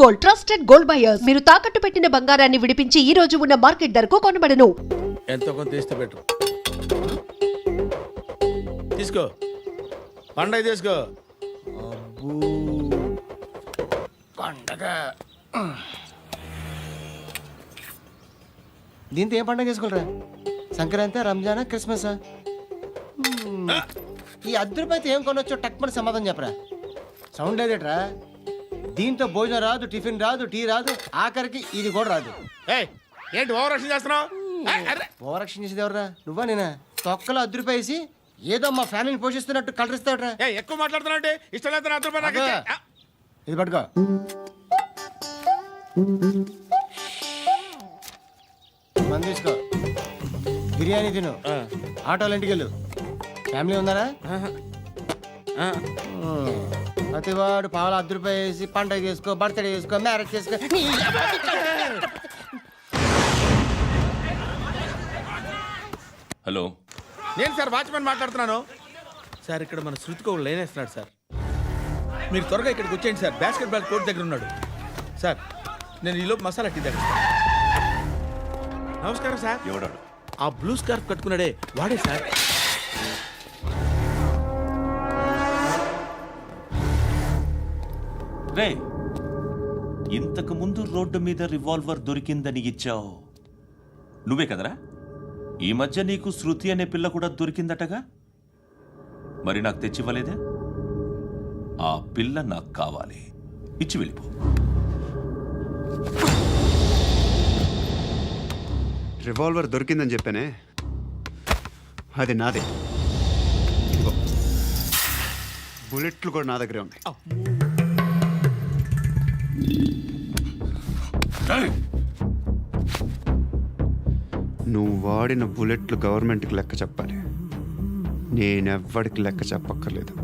Gold, trusted gold buyers. మీరు తాకట్టు పెట్టిన బంగారాన్ని విడిపించి ఈ రోజు ఉన్న మార్కెట్ ధరకు కొనబడను. ఎంతో కొంత తీస్తే పెట్టు. తీసుకో, పండగ తీసుకో. అబ్బూ, పండగ. దీంతో ఏం పండుగ చేసుకోలేరా? సంక్రాంతి, రంజానా, క్రిస్మసా? ఈ అద్దరిపైతే ఏం కొనొచ్చో టక్మని సమాధానం చెప్పరా. సౌండ్ లేదేట్రా? దీంతో భోజనం రాదు, టిఫిన్ రాదు, టీ రాదు, ఆఖరికి ఇది కూడా రాదు. ఏయ్, ఏంటి ఓవర్ యాక్షన్ చేస్తున్నావు? ఓవరాక్షన్ చేసేది ఎవరా? నువ్వా నేనా? తొక్కలో అద్దరిపేసి ఏదో మా ఫ్యామిలీని పోషిస్తున్నట్టు కలరిస్తావుట్రా. ఎక్కువ మాట్లాడుతున్నావు అంటే ఇష్టం లేదు. నా రూపాయలు నాకు ఇచ్చే. ఇది పట్టుకో. మంది తీసుకో, బిర్యానీ తిను, ఆటోలు ఇంటికి వెళ్ళు. ఫ్యామిలీ ఉన్నారా? ప్రతివాడు పావులు ₹10 పండగ చేసుకో, బర్త్డే చేసుకో, మ్యారేజ్ చేసుకో. హలో, నేను సార్ వాచ్మెన్ మాట్లాడుతున్నాను. సార్ ఇక్కడ మన శృతికో లేనేస్తున్నాడు సార్. మీరు త్వరగా ఇక్కడికి వచ్చేయండి సార్. బాస్కెట్ బాల్ కోర్ట్ దగ్గర ఉన్నాడు సార్. నేను ఈలోపు మసాలా టీ దగ్గర. నమస్కారం సార్. ఎవడాడు? ఆ బ్లూ స్కార్ఫ్ కట్టుకున్నాడే వాడే సార్. రే, ఇంతకు ముందు రోడ్డు మీద రివాల్వర్ దొరికిందని ఇచ్చావు నువ్వే కదరా? ఈ మధ్య నీకు శృతి అనే పిల్ల కూడా దొరికిందటగా? మరి నాకు తెచ్చివ్వలేదే? ఆ పిల్ల నాకు కావాలి, ఇచ్చి వెళ్ళిపో. రివాల్వర్ దొరికిందని చెప్పానే, అది నాదే. ఇదిగో, బుల్లెట్లు కూడా నా దగ్గరే ఉన్నాయి. నువ్వు వాడిన బుల్లెట్లు గవర్నమెంట్కి లెక్క చెప్పాలి. నేనెవ్వడికి లెక్క చెప్పక్కర్లేదు.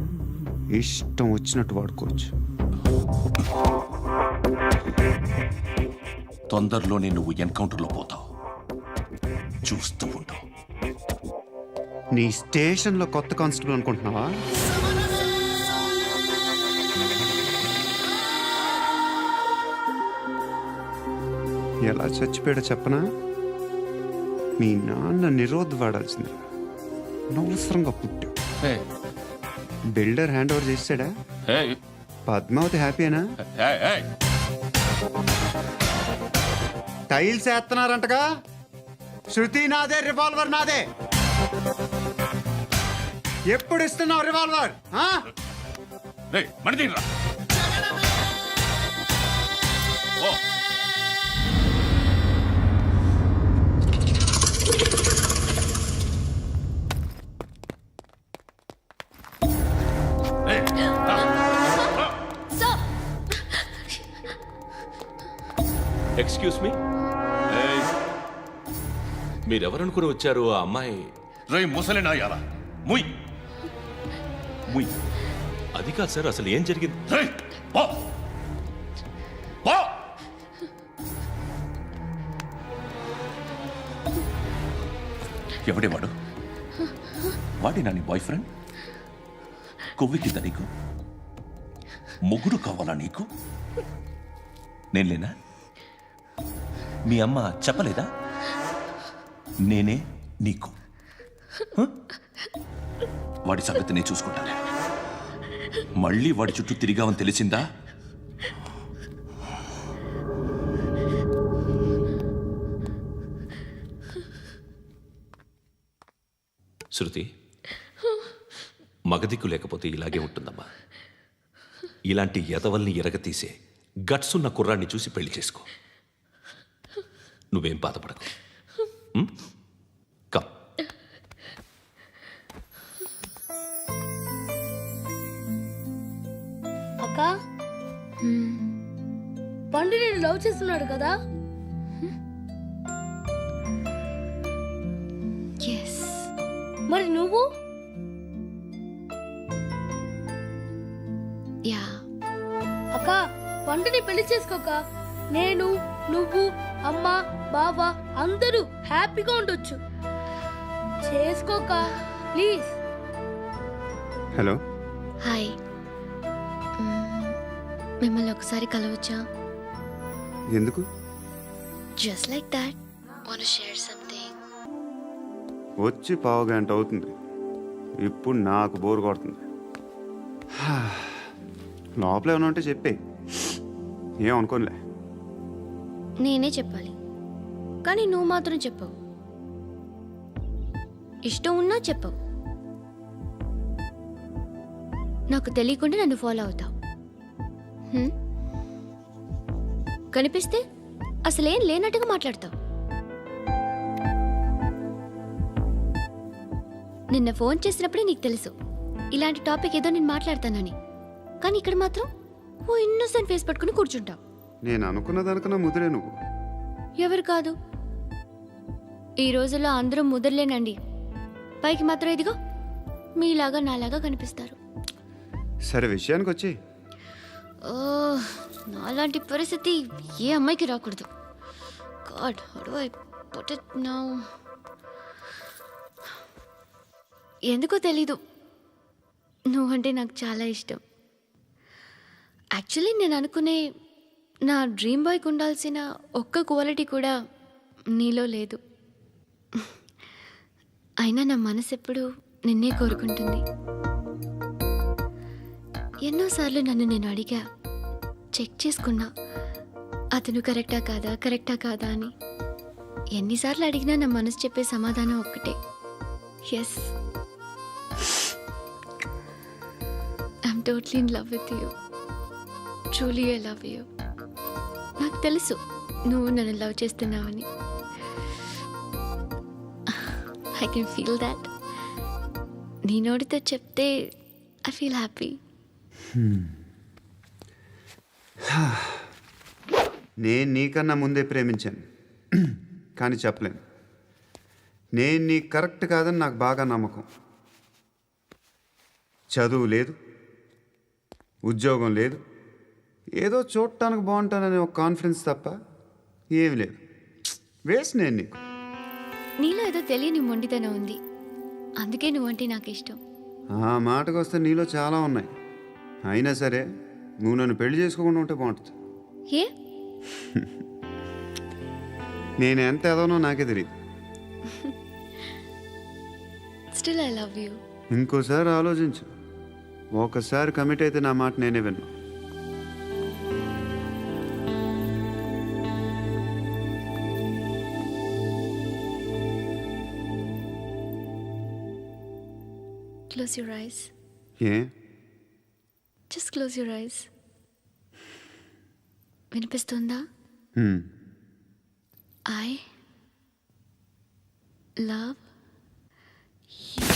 ఇష్టం వచ్చినట్టు వాడుకోవచ్చు. తొందరలోనే నువ్వు ఎన్కౌంటర్లో పోతావు, చూస్తూ ఉంటావు. నీ స్టేషన్లో కొత్త కానిస్టేబుల్ అనుకుంటున్నావా? ఎలా చచ్చిపోయాడో చెప్పనా? మీ నాన్న నిరోధ్ వాడాల్సింది. అనవసరంగా పుట్టావు. బిల్డర్ హ్యాండ్ ఓవర్ చేసాడా? పద్మావతి హ్యాపీనా? టైల్స్ వేస్తున్నారంటగా? శృతి నాదే, రివాల్వర్ నాదే. ఎప్పుడు ఇస్తున్నావు రివాల్వర్? ఎక్స్క్యూజ్ మీ, మీరెవరనుకుని వచ్చారు? ఆ అమ్మాయి రే ముసలి నాయాలా, ముయ్ ముయ్. అది కాదు సార్, అసలు ఏం జరిగింది? రేయ్, పో. పో. ఎవడే వాడు? వాడినా నీ బాయ్ ఫ్రెండ్? కొవ్వికింద నీకు? ముగ్గురు కావాలా నీకు? నేను లేనా? మీ అమ్మ చెప్పలేదా? నేనే నీకు. వాడి సంగతి నేను చూసుకుంటాను. మళ్ళీ వాడి చుట్టూ తిరిగావని తెలిసిందా? శృతి, మగదిక్కు లేకపోతే ఇలాగే ఉంటుందమ్మా. ఇలాంటి ఎదవల్ని ఎరగతీసే గట్స్ ఉన్న కుర్రాన్ని చూసి పెళ్లి చేసుకో. నువ్వేం బాధపడకు. కమ్. అక్క, పండు నేను లవ్ చేస్తున్నాడు కదా? మరి నువ్వు? అక్క, పండుని పెళ్లి చేసుకోక నేను, నువ్వు, అమ్మ, బావ అందరూ హ్యాపీగా ఉండొచ్చు. చేసుకోక ప్లీజ్. హలో, హాయ్, మిమ్మల్ని ఒకసారి కలవచ్చా? ఎందుకు? Just like that. Wanna share something? వచ్చి పావు గంట అవుతుంది. ఇప్పుడు నాకు బోర్ కొడుతుంది. లోపల ఏమైనా ఉంటే చెప్పే, ఏం అనుకోనిలే. నేనే చెప్పాలి, కానీ నువ్వు మాత్రం చెప్పవు. ఇష్టం ఉన్నా చెప్పవు. నాకు తెలియకుండా నన్ను ఫాలో అవుతావు. కనిపిస్తే అసలేం లేనట్టుగా మాట్లాడతావు. నిన్న ఫోన్ చేసినప్పుడే నీకు తెలుసు ఇలాంటి టాపిక్ ఏదో నేను మాట్లాడతానని, కానీ ఇక్కడ మాత్రం ఓ ఇన్నోసెంట్ ఫేస్ పట్టుకుని కూర్చుంటావు. నేను అనుకున్న దానికన్నా ముదిరే నువ్వు. ఎవరు కాదు, ఈ రోజుల్లో అందరూ ముదరలేనండి. పైకి మాత్రం ఇదిగో మీలాగా నాలాగా కనిపిస్తారు. సరే విషయానికి వచ్చి, నాలాంటి పరిస్థితి ఏ అమ్మాయికి రాకూడదు. God, how do I put it now? ఎందుకో తెలీదు, నువ్వంటే నాకు చాలా ఇష్టం. యాక్చువల్లీ నేను అనుకునే నా డ్రీమ్ బాయ్కి ఉండాల్సిన ఒక్క క్వాలిటీ కూడా నీలో లేదు. అయినా నా మనసు ఎప్పుడు నిన్నే కోరుకుంటుంది. ఎన్నోసార్లు నన్ను నేను అడిగా, చెక్ చేసుకున్నా అతను కరెక్టా కాదా అని. ఎన్నిసార్లు అడిగినా నా మనసు చెప్పే సమాధానం ఒక్కటే, yes, I'm totally in love with you. Truly I love you. నాకు తెలుసు నువ్వు నన్ను లవ్ చేస్తున్నావని. I can feel that. నీ నోటితో చెప్తే ఐ ఫీల్ హ్యాపీ. నేను నీకన్నా ముందే ప్రేమించాను, కానీ చెప్పలేను. నేను నీకు కరెక్ట్ కాదని నాకు బాగా నమ్మకం. చదువు లేదు, ఉద్యోగం లేదు, ఏదో చూడటానికి బాగుంటాననే ఒక కాన్ఫిడెన్స్ తప్ప ఏమి లేదు. వేస్ట్ నేను నీకు. నీలో ఏదో తెలియని మొండితనం ఉంది, అందుకే నువ్వంటే నాకు ఇష్టం. ఆ మాటకు వస్తే నీలో చాలా ఉన్నాయి. అయినా సరే నువ్వు నన్ను పెళ్లి చేసుకోకుండా ఉంటే బాగుంటుంది. ఏ? నేను ఎంత ఎదవనో నాకే తెలియదు. Still I love you. ఇంకోసారి ఆలోచించు. ఒకసారి కమిట్ అయితే నా మాట నేనే విన్నా. Close your eyes. A? Just close your eyes. వినిపిస్తుందా? I love you.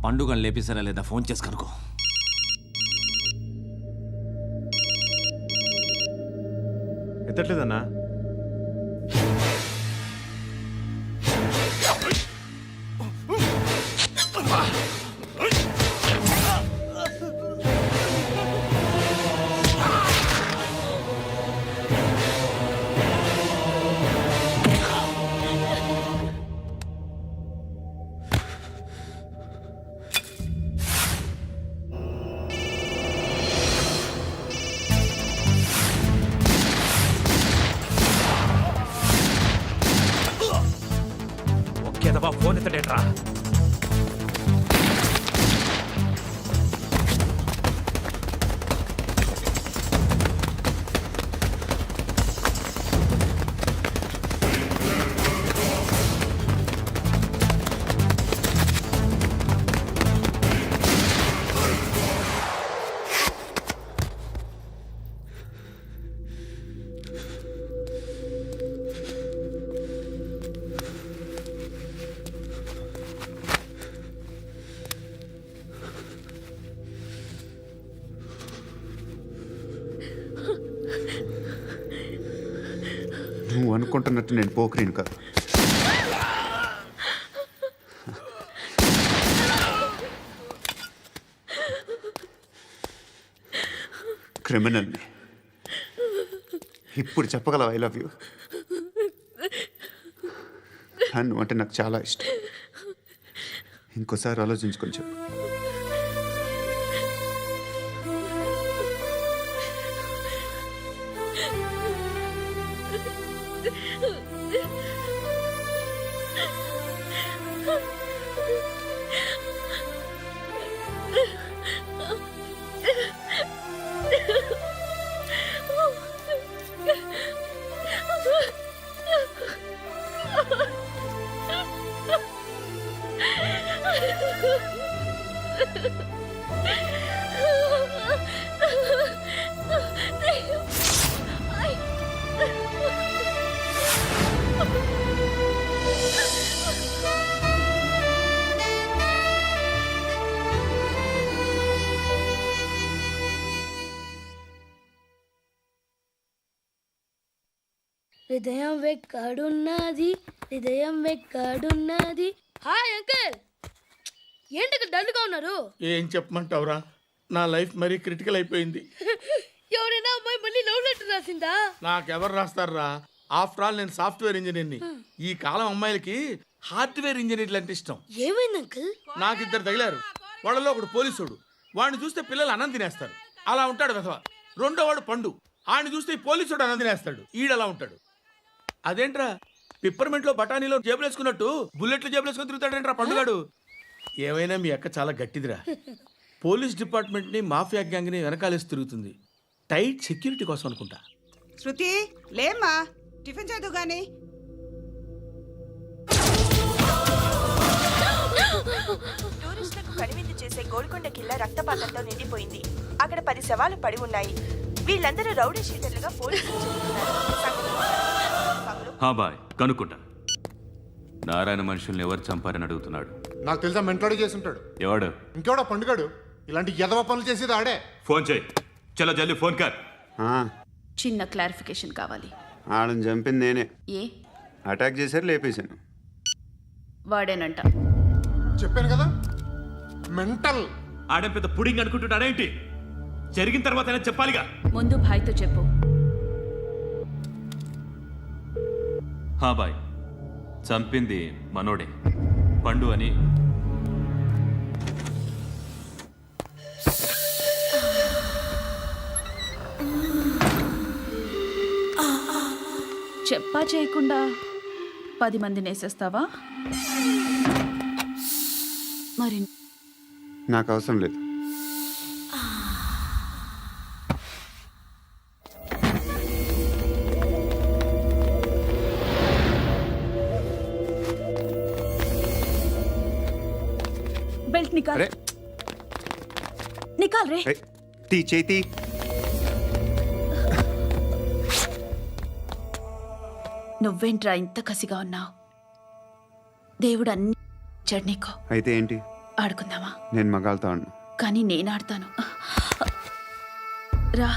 పండుగను లేపేసారా లేదా ఫోన్ చేసి కనుకో. ఎత్తట్లేదన్నా. ఒకేదవా ఫోన్ ఎత్తడేట్రా. నువ్వు అనుకుంటున్నట్టు నేను పోకరీని కాదు. క్రిమినల్ని. ఇప్పుడు చెప్పగలవు ఐ లవ్ యూ. నువ్వు అంటే నాకు చాలా ఇష్టం. ఇంకోసారి ఆలోచించుకొని చెప్పు. హృదయం వెక్కడున్నది, హృదయం వెక్కడున్నది. హాయ్ అంకుల్, ఏంటి డల్గా ఉన్నారు? ఏం చెప్పమంటావురా, నా లైఫ్ మరీ క్రిటికల్ అయిపోయింది. ఎవరైనా అమ్మాయి మళ్ళీ లవ్ లెటర్ రాసిందా? నాకెవరు రాస్తారా? ఆఫ్టర్ ఆల్ నేను సాఫ్ట్వేర్ ఇంజనీర్ని. ఈ కాలం అమ్మాయిలకి హార్డ్వేర్ ఇంజనీర్లు అంటే ఇష్టం. ఏమైంది అంకుల్? నాకు ఇద్దరు తగిలారు. వాళ్ళలో ఒకడు పోలీసుడు. వాడిని చూస్తే పిల్లలు అన్నం తినేస్తారు, అలా ఉంటాడు వెధవ. రెండో వాడు పండు. ఆడిని చూస్తే ఈ పోలీసుడు అన్నం తినేస్తాడు, ఈడలా ఉంటాడు. అదేంట్రా, పిప్పర్మెంట్లో బఠానీలో జేబులు వేసుకున్నట్టు బుల్లెట్లు జేబులు వేసుకుని తిరుగుతాడేంట్రా పండుగాడు. ఏమైనా మీ అక్క చాలా గట్టిదిరా. పోలీస్ డిపార్ట్మెంట్ని మాఫియా గ్యాంగ్ని వెనకాలేసి తిరుగుతుంది. టైట్ సెక్యూరిటీ కోసం అనుకుంటా. శృతి లేమ్మా, టిఫిన్ చేదు గాని. టూరిస్టులకు కనువిందు చేసే గోల్కొండ కిల్లా రక్తపాతంతో నిండిపోయింది. అక్కడ 10 శవాలు పడి ఉన్నాయి. వీళ్ళందరూ రౌడీ షీటర్లుగా పోలీసులు బాయ్ కనుక్కుంటా. నారాయణ మనుషుల్ని ఎవరు చంపారని అడుగుతున్నాడు. నాకు తెలుసా, మెంటోడు చేసి ఉంటాడు. ఎవడు? ఇంకెవడో పండుగాడు. ఇలాంటి ఎదవ పనులు చేసేది ఆడే. ఫోన్ చేయి. చలో జల్దీ ఫోన్ కర్. చిన్న క్లారిఫికేషన్ కావాలి. ఆడని చంపింది నేనే. ఏ? అటాక్ చేశారు, లేపేశాను. వాడేనంట. చెప్పాను కదా, మెంటల్. ఆడే పెద్ద పుడింగ్ అనుకుంటున్నాడేంటి? జరిగిన తర్వాత అయినా చెప్పాలిగా. ముందు భాయ్తో చెప్పు. బాయ్, చంపింది మనోడే, పండు అని. చెప్పా చేయకుండా 10 మందిని వేసేస్తావా? మరి నాకు అవసరం లేదు. బెల్ట్ నికాల్. నికాల్ రే. తీ చేతి. నువ్వేంట్రా ఇంత కసిగా ఉన్నావు? దేవుడు అన్ని ఇచ్చాడు నీకు. అయితే ఏంటి? ఆడుకుందామా? నేను మగాళ్ళతో ఆడను. కానీ నేను ఆడతాను. రా.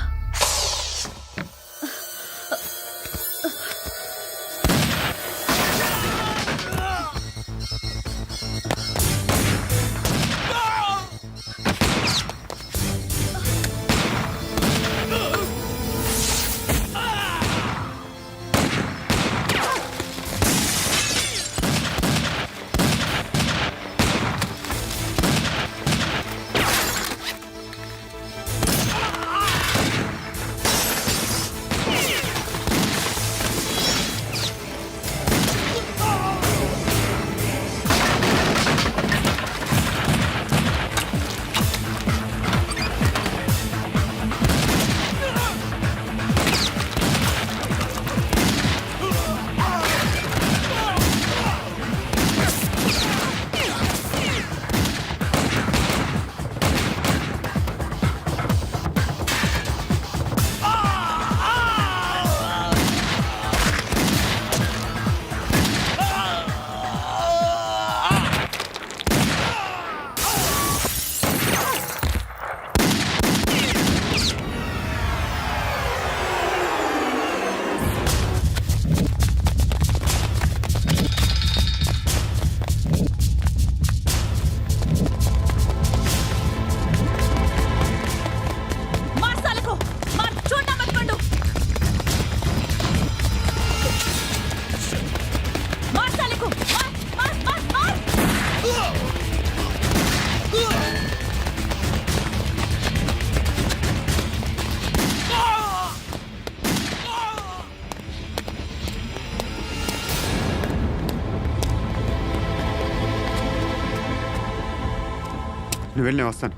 నువ్వు వెళ్ళి నేను వస్తాను.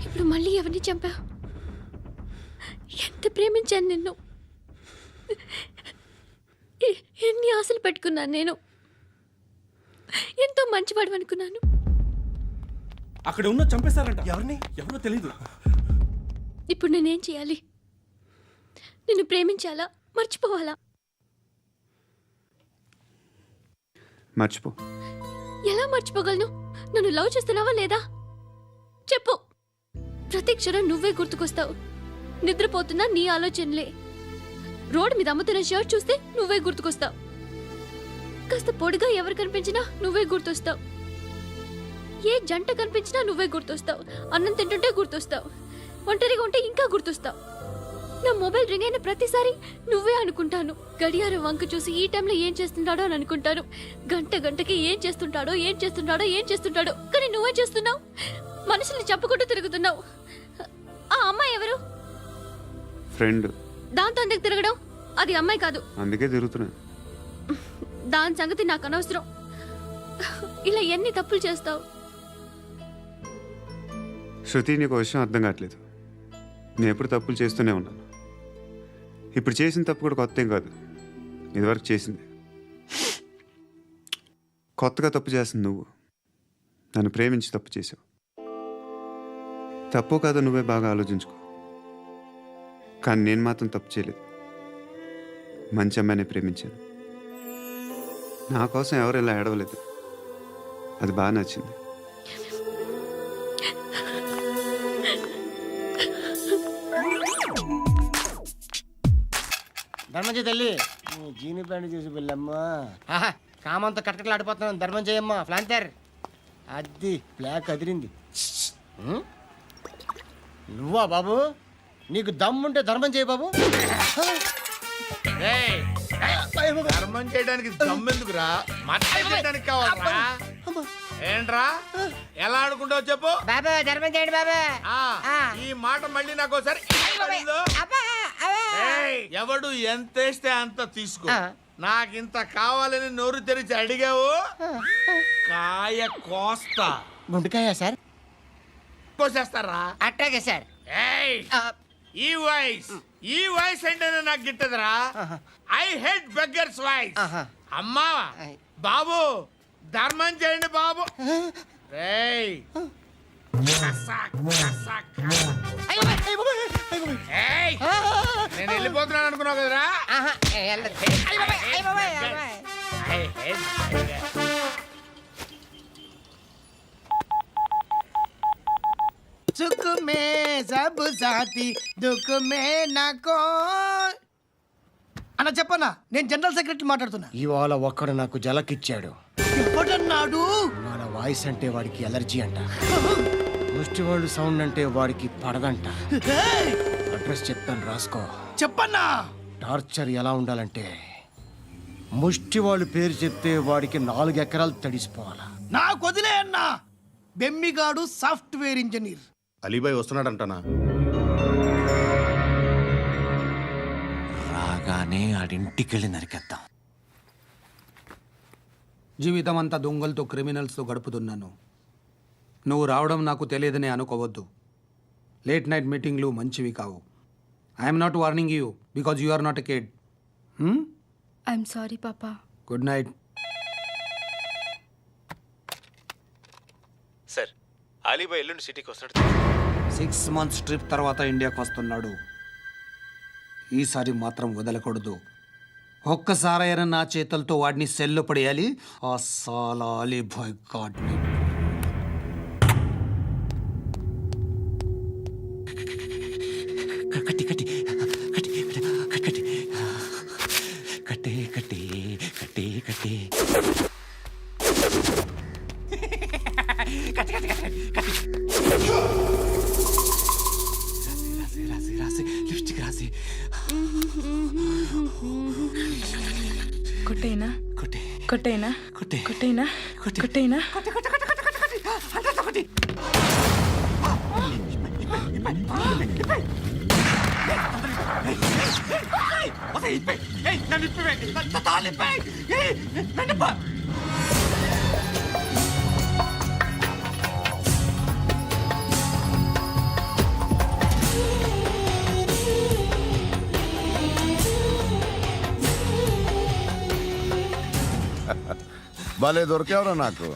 ఇప్పుడు మళ్ళీ ఎవరిని చంపా? ఎంత ప్రేమించాను నిన్ను, ఎన్ని ఆశలు పెట్టుకున్నాను నేను. ఎంతో మంచివాడు అనుకున్నాను. అక్కడ ఉన్న చంపేశారంట. ఎవరిని? ఎవరో తెలీదు. ఇప్పుడు నేనేం చేయాలి? నిన్ను ప్రేమించాలా, మర్చిపోవాలా? మర్చిపో. ఎలా మర్చిపోగలను? నన్ను లవ్ చేస్తున్నావా లేదా చెప్పు. ప్రతి క్షణం నువ్వే గుర్తుకొస్తావు. నిద్రపోతున్నా నీ ఆలోచనలే. రోడ్డు మీద అమ్ముతున్న షర్ట్ చూస్తే నువ్వే గుర్తుకొస్తావు. కాస్త పొడిగా ఎవరు కనిపించినా నువ్వే గుర్తొస్తావు. ఏ జంట కనిపించినా నువ్వే గుర్తొస్తావు. అన్నం తింటుంటే గుర్తొస్తావు. ఒంటరిగా ఉంటే ఇంకా గుర్తొస్తావు. నా మొబైల్ రింగ్ అయిన ప్రతిసారి నువ్వే అనుకుంటాను. గడియారం వంక చూసి ఈ టైంలో ఏం చేస్తుంటాడో అని అనుకుంటాను. గంటకి ఏం చేస్తుంటాడో కానీ నువ్వే చేస్తున్నావు. మనుషుల్ని చెప్పుకుంటూ తిరుగుతున్నావు. ఆ అమ్మాయి ఎవరు? ఫ్రెండ్. దాంతో ఎందుకు తిరగడం? అది అమ్మాయి కాదు. అందుకే తిరుగుతున్నా. దాని సంగతి నాకు అనవసరం. ఇలా ఎన్ని తప్పులు చేస్తావు? శృతి, నీకు విషయం అర్థం కావట్లేదు. నేను ఎప్పుడు తప్పులు చేస్తూనే ఉన్నాను. ఇప్పుడు చేసిన తప్పు కూడా కొత్త ఏం కాదు. ఇదివరకు చేసింది. కొత్తగా తప్పు చేస్తుంది నువ్వు. నన్ను ప్రేమించి తప్పు చేసావు. తప్పు కాదో నువ్వే బాగా ఆలోచించుకో. కానీ నేను మాత్రం తప్పు చేయలేదు. మంచి అమ్మాయిని ప్రేమించాను. నా కోసం ఎవరు ఇలా ఏడవలేదు. అది బాగా నచ్చింది. ధర్మం చేయి తల్లి. జీని ప్యాంట్ చూసి వెళ్ళమ్మా. కామంతో కట్టకలాడిపోతున్నాను. ధర్మం చేయమ్మా. ఫ్లాంతర్ అది బ్లాక్ అదిరింది. నువ్వా బాబు? నీకు దమ్ముంటే ధర్మం చేయి బాబు. ధర్మం చేయడానికి దమ్మెందుకురా? మర్యాద చేయడానికి కావాలరా? ఏంట్రా ఎలా ఆడుకుంటావు చెప్పు. బాబా ధర్మం చేయండి బాబా. ఈ మాట మళ్ళీ నాకు ఒకసారి ఎవడు ఎంత వేస్తే అంత తీసుకో. నాకింత కావాలని నోరు తెరిచి అడిగావు, కాయ కోస్తా. గుండెకాయ సార్? కోసేస్తారా? అట్టాగే సార్. ఈ వాయిస్ అంటేనే నాకు గిట్టదురా. I hate beggars voice. అమ్మా బాబు ధర్మం చేయండి బాబు. నేను వెళ్ళిపోతున్నాను అనుకున్నావు కదరా. సుఖ మే సబ్ సాథీ దుఃఖ మే నాకో అన్న చెప్పన్నా, నేను జనరల్ సెక్రటరీ మాట్లాడుతున్నా. ఇవాళ ఒక్కడు నాకు జలకిచ్చాడు. ఎవడన్నాడు? మన వాయిస్ అంటే వాడికి ఎలర్జీ అంట, ముష్టి వాళ్ళు సౌండ్ అంటే వాడికి పడదంట. అడ్రస్ చెప్తాను, రాసుకో. చెప్పన్నా. టార్చర్ ఎలా ఉండాలంటే ముష్టి వాళ్ళు పేరు చెప్తే వాడికి 4 ఎకరాలు తడిసిపోవాలా. నాకు వదిలే అన్నా. బెమ్మిగాడు సాఫ్ట్వేర్ ఇంజనీర్. అలీబాయ్ వస్తున్నాడంటనా? రాగానే ఆడింటికెళ్ళి నరికేద్దాం. జీవితం అంతా దొంగలతో క్రిమినల్స్తో గడుపుతున్నాను. నువ్వు రావడం నాకు తెలియదని అనుకోవద్దు. లేట్ నైట్ మీటింగ్లు మంచివి కావు. I'm not warning you because you are not a kid. I'm sorry పాపా. Good night. సార్ అలీబాయ్ ఎల్లుండి సిటీకి వస్తాడు. 6 months ట్రిప్ తర్వాత ఇండియాకి వస్తున్నాడు. ఈసారి మాత్రం వదలకూడదు. ఒక్కసారైనా నా చేతులతో వాడిని సెల్లు పడేయాలి. ఆ సాలా అలీబాయ్ గాడ్ని. కట్టి కట్టి కట్టి కట్టి కట్టి కట్టి కట్టి కట్టి లిప్స్టిక్ రాసి కొట్టేనా కొట్టి కొట్టేనా కొట్టి కొట్టేనా కొట్టి కొట్టేనా భలే దొరికేవరా నాకు.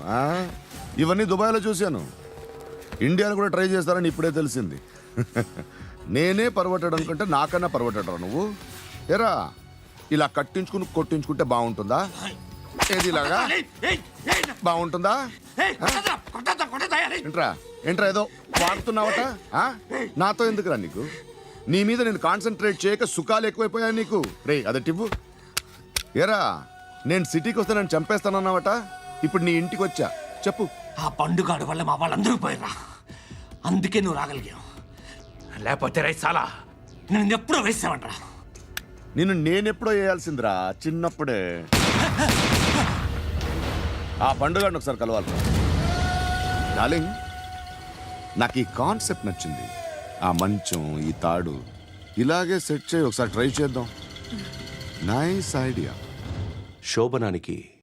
ఇవన్నీ దుబాయ్లో చూశాను. ఇండియాలో కూడా ట్రై చేస్తారని ఇప్పుడే తెలిసింది. నేనే పర్వటాడు అనుకుంటే నాకన్నా పర్వటాడరా నువ్వు. ఎరా ఇలా కట్టించుకుని కొట్టించుకుంటే బాగుంటుందా? ఏది ఇలాగా బాగుంటుందా? ఏంట్రా ఏంట్రా ఏదో వాడుతున్నావట? నాతో ఎందుకురా నీకు? నీ మీద నేను కాన్సన్ట్రేట్ చేయక సుఖాలు ఎక్కువైపోయా నీకు. రే అదటివ్వు. ఎరా నేను సిటీకి వస్తే నన్ను చంపేస్తానన్నావట. ఇప్పుడు నీ ఇంటికి వచ్చా. చెప్పు. ఆ పండుగాడు వల్ల మా వాళ్ళందరూ పోయిరా. అందుకే నువ్వు రాగలిగావు. లేకపోతే రైసాలా నేను ఎప్పుడో వేసామంటరా. నిన్ను నేనెప్పుడో వేయాల్సిందిరా, చిన్నప్పుడే. ఆ పండుగను ఒకసారి కలవాలి. డార్లింగ్, నాకు ఈ కాన్సెప్ట్ నచ్చింది. ఆ మంచం, ఈ తాడు ఇలాగే సెట్ చేయి. ఒకసారి ట్రై చేద్దాం. Nice idea. శోభనానికి